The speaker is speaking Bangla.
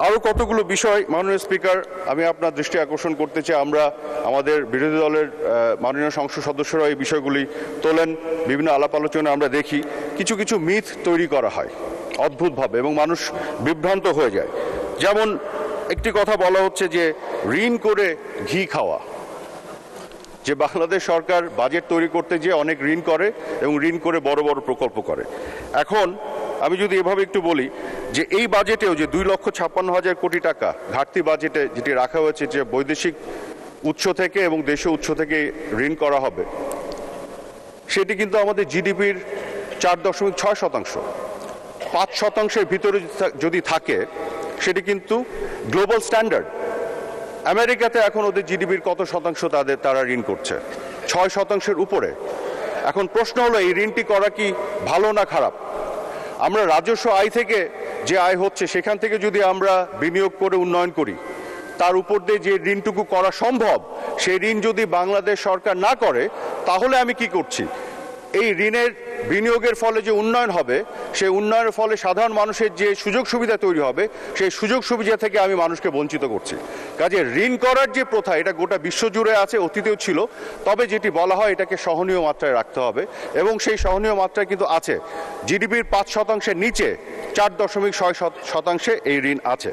আরও কতগুলো বিষয় মাননীয় স্পিকার আমি আপনার দৃষ্টি আকর্ষণ করতে চাই। আমরা আমাদের বিরোধী দলের মাননীয় সংসদ সদস্যরা এই বিষয়গুলি তোলেন, বিভিন্ন আলাপ আলোচনা আমরা দেখি কিছু কিছু মিথ তৈরি করা হয় অদ্ভুতভাবে এবং মানুষ বিভ্রান্ত হয়ে যায়। যেমন একটি কথা বলা হচ্ছে যে ঋণ করে ঘি খাওয়া, যে বাংলাদেশ সরকার বাজেট তৈরি করতে গিয়ে অনেক ঋণ করে এবং ঋণ করে বড় বড় প্রকল্প করে। এখন আমি যদি এভাবে একটু বলি যে এই বাজেটেও যে 2,56,000 কোটি টাকা ঘাটতি বাজেটে যেটি রাখা হয়েছে, যে বৈদেশিক উৎস থেকে এবং দেশীয় উৎস থেকে ঋণ করা হবে, সেটি কিন্তু আমাদের জিডিপির 4.6%। 5%-এর ভিতরে যদি থাকে সেটি কিন্তু গ্লোবাল স্ট্যান্ডার্ড। আমেরিকাতে এখন ওদের জিডিপির কত শতাংশ তারা ঋণ করছে? 6%-এর উপরে। এখন প্রশ্ন হলো এই ঋণটি করা কি ভালো না খারাপ? আমরা রাজস্ব আয় থেকে যে আয় হচ্ছে সেখান থেকে যদি আমরা বিনিয়োগ করে উন্নয়ন করি, তার উপর দিয়ে যে ঋণটুকু করা সম্ভব সেই ঋণ যদি বাংলাদেশ সরকার না করে, তাহলে আমি কি করছি? এই ঋণের বিনিয়োগের ফলে যে উন্নয়ন হবে, সেই উন্নয়নের ফলে সাধারণ মানুষের যে সুযোগ সুবিধা তৈরি হবে, সেই সুযোগ সুবিধা থেকে আমি মানুষকে বঞ্চিত করছি। কাজে ঋণ করার যে প্রথা, এটা গোটা বিশ্বজুড়ে আছে, অতীতেও ছিল। তবে যেটি বলা হয় এটাকে সহনীয় মাত্রায় রাখতে হবে এবং সেই সহনীয় মাত্রায় কিন্তু আছে। জিডিপির 5%-এর নিচে 4.6% এই ঋণ আছে।